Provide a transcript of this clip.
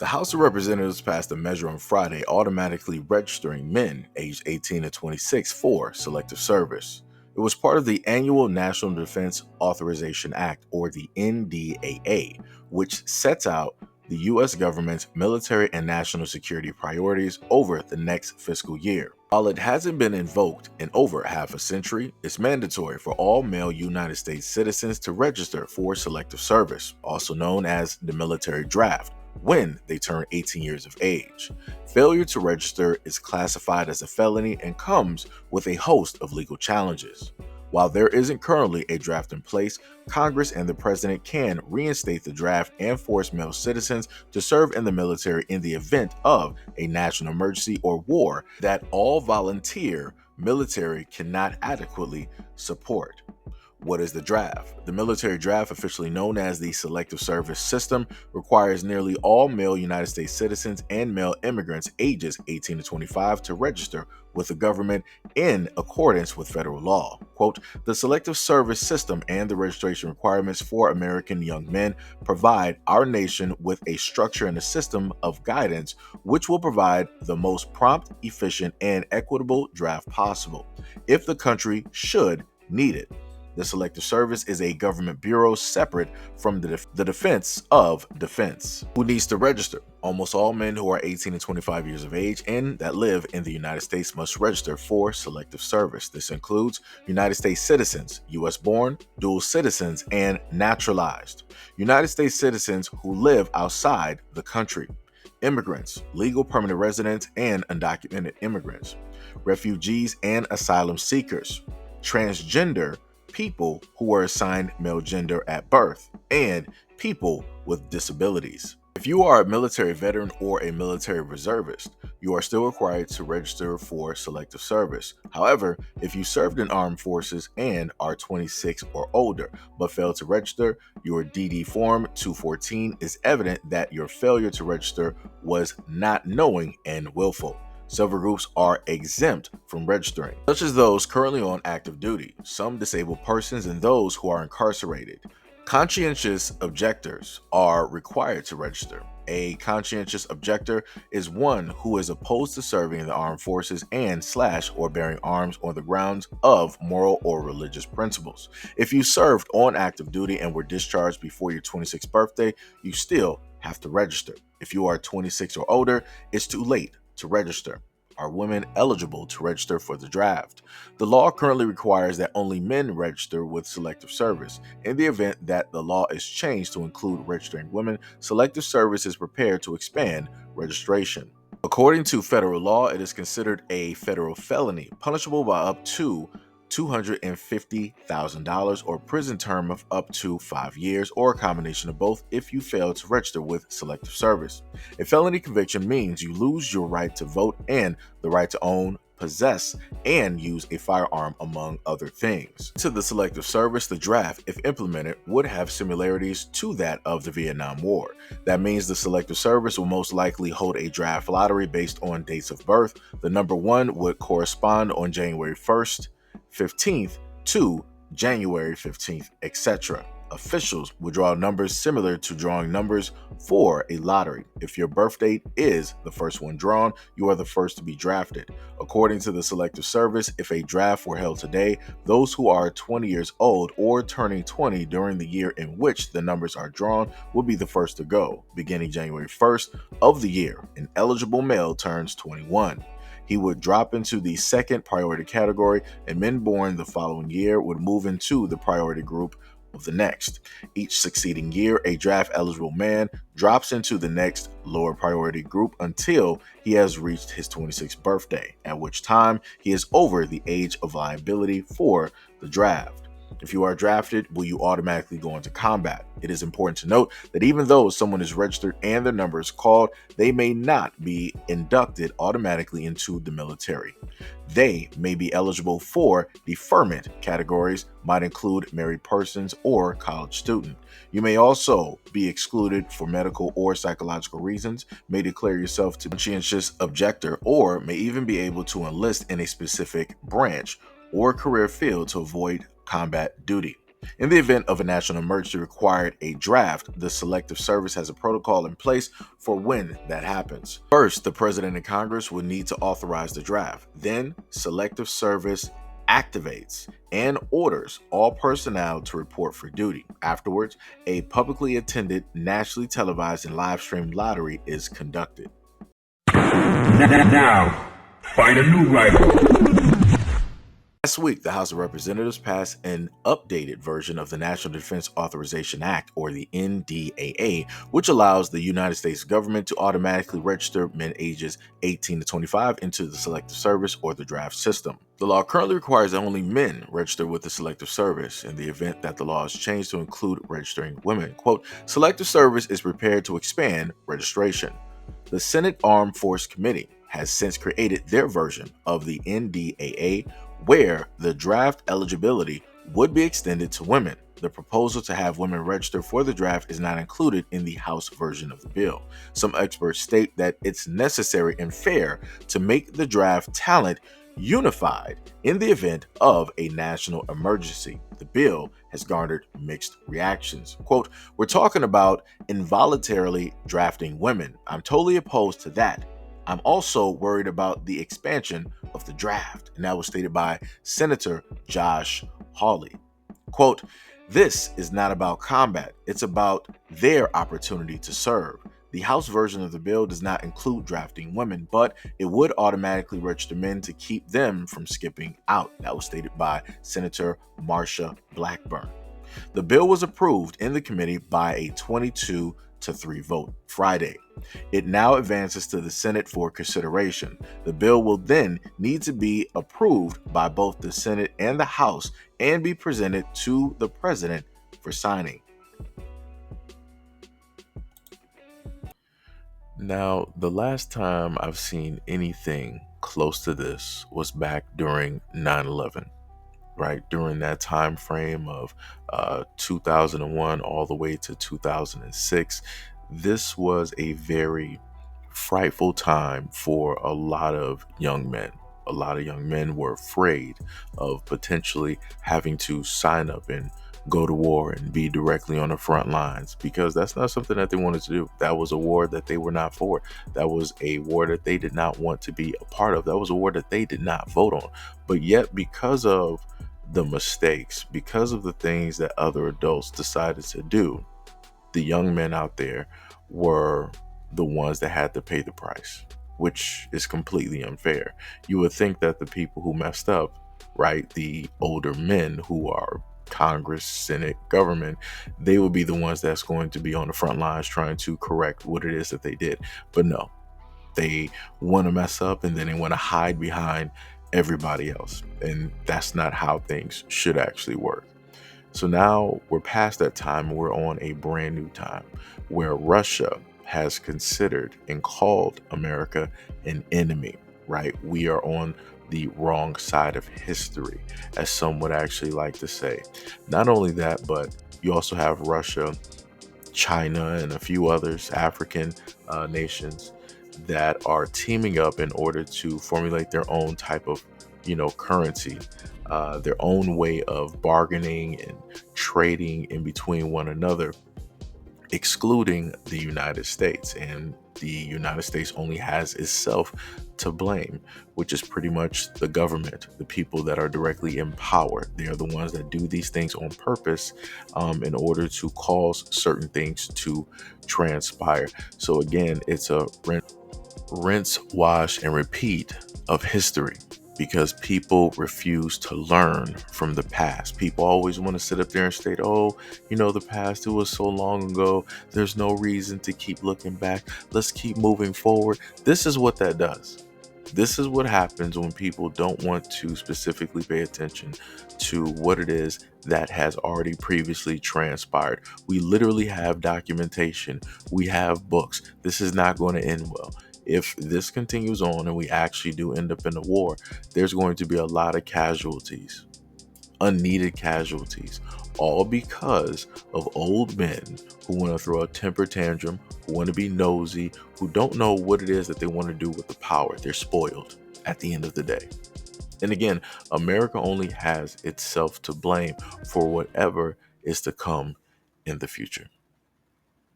The House of Representatives passed a measure on Friday automatically registering men aged 18 to 26 for selective service. It was part of the annual National Defense Authorization Act, or the NDAA, which sets out the U.S. government's military and national security priorities over the next fiscal year. While it hasn't been invoked in over half a century, it's mandatory for all male United States citizens to register for selective service, also known as the military draft, when they turn 18 years of age. Failure to register is classified as a felony and comes with a host of legal challenges. While there isn't currently a draft in place, Congress and the President can reinstate the draft and force male citizens to serve in the military in the event of a national emergency or war that all volunteer military cannot adequately support. What is the draft? The military draft, officially known as the Selective Service System, requires nearly all male United States citizens and male immigrants ages 18 to 25 to register with the government in accordance with federal law. Quote, the Selective Service System and the registration requirements for American young men provide our nation with a structure and a system of guidance which will provide the most prompt, efficient, and equitable draft possible if the country should need it. The Selective Service is a government bureau separate from the Defense of Defense. Who needs to register? Almost all men who are 18 to 25 years of age and that live in the United States must register for selective service. This includes United States citizens, U.S. born, dual citizens, and naturalized. United States citizens who live outside the country. Immigrants, legal permanent residents, and undocumented immigrants. Refugees and asylum seekers. Transgender people who were assigned male gender at birth, and people with disabilities. If you are a military veteran or a military reservist, you are still required to register for selective service. However, if you served in armed forces and are 26 or older but failed to register, your DD Form 214 is evident that your failure to register was not knowing and willful. Several groups are exempt from registering, such as those currently on active duty, some disabled persons, and those who are incarcerated. Conscientious objectors are required to register. A conscientious objector is one who is opposed to serving in the armed forces and or bearing arms on the grounds of moral or religious principles. If you served on active duty and were discharged before your 26th birthday, you still have to register. If you are 26 or older, it's too late to register. Are women eligible to register for the draft? The law currently requires that only men register with selective service. In the event that the law is changed to include registering women, selective service is prepared to expand registration. According to federal law, it is considered a federal felony, punishable by up to $250,000 or prison term of up to 5 years, or a combination of both if you fail to register with selective service. A felony conviction means you lose your right to vote and the right to own, possess, and use a firearm, among other things. To the selective service, the draft, if implemented, would have similarities to that of the Vietnam War. That means the selective service will most likely hold a draft lottery based on dates of birth. The number 1 would correspond on January 1st, 15th to January 15th, etc. Officials will draw numbers similar to drawing numbers for a lottery. If your birth date is the first one drawn, you are the first to be drafted. According to the Selective Service, if a draft were held today, those who are 20 years old or turning 20 during the year in which the numbers are drawn will be the first to go. Beginning January 1st of the year, an eligible male turns 21. He would drop into the second priority category, and men born the following year would move into the priority group of the next. Each succeeding year, a draft eligible man drops into the next lower priority group until he has reached his 26th birthday, at which time he is over the age of liability for the draft. If you are drafted, will you automatically go into combat? It is important to note that even though someone is registered and their number is called, they may not be inducted automatically into the military. They may be eligible for deferment categories, might include married persons or college student. You may also be excluded for medical or psychological reasons, may declare yourself to conscientious objector, or may even be able to enlist in a specific branch or career field to avoid combat duty. In the event of a national emergency required a draft, the Selective Service has a protocol in place for when that happens. First, the President and Congress will need to authorize the draft. Then, Selective Service activates and orders all personnel to report for duty. Afterwards, a publicly attended, nationally televised and live-streamed lottery is conducted. Now, find a new rival. Last week, the House of Representatives passed an updated version of the National Defense Authorization Act, or the NDAA, which allows the United States government to automatically register men ages 18 to 25 into the Selective Service or the draft system. The law currently requires that only men register with the Selective Service. In the event that the law is changed to include registering women, quote, Selective Service is prepared to expand registration. The Senate Armed Force Committee has since created their version of the NDAA, where the draft eligibility would be extended to women. The proposal to have women register for the draft is not included in the House version of the bill. Some experts state that it's necessary and fair to make the draft talent unified in the event of a national emergency. The bill has garnered mixed reactions. Quote, we're talking about involuntarily drafting women. I'm totally opposed to that. I'm also worried about the expansion of the draft. And that was stated by Senator Josh Hawley. Quote, this is not about combat. It's about their opportunity to serve. The House version of the bill does not include drafting women, but it would automatically register men to keep them from skipping out. That was stated by Senator Marsha Blackburn. The bill was approved in the committee by a 22-3 vote Friday. It now advances to the Senate for consideration. The bill will then need to be approved by both the Senate and the House and be presented to the President for signing. Now, the last time I've seen anything close to this was back during 9/11. Right, during that time frame of 2001 all the way to 2006. This was a very frightful time for a lot of young men. A lot of young men were afraid of potentially having to sign up and go to war and be directly on the front lines, because that's not something that they wanted to do. That was a war that they were not for. That was a war that they did not want to be a part of. That was a war that they did not vote on. But yet, because of the mistakes, because of the things that other adults decided to do, the young men out there were the ones that had to pay the price, which is completely unfair. You would think that the people who messed up, right, the older men who are Congress, Senate, government, they would be the ones that's going to be on the front lines trying to correct what it is that they did. But no, they want to mess up and then they want to hide behind everybody else. And that's not how things should actually work. So now we're past that time and we're on a brand new time where Russia has considered and called America an enemy, right? We are on the wrong side of history, as some would actually like to say. Not only that, but you also have Russia, China, and a few others, African nations, that are teaming up in order to formulate their own type of, currency, their own way of bargaining and trading in between one another, excluding the United States. And the United States only has itself to blame, which is pretty much the government, the people that are directly in power. They are the ones that do these things on purpose in order to cause certain things to transpire. So again, it's a rinse, wash, and repeat of history, because people refuse to learn from the past. People always want to sit up there and state, the past, it was so long ago. There's no reason to keep looking back. Let's keep moving forward. This is what that does. This is what happens when people don't want to specifically pay attention to what it is that has already previously transpired. We literally have documentation. We have books. This is not going to end well. If this continues on and we actually do end up in a war, there's going to be a lot of casualties, unneeded casualties, all because of old men who want to throw a temper tantrum, who want to be nosy, who don't know what it is that they want to do with the power. They're spoiled at the end of the day. And again, America only has itself to blame for whatever is to come in the future.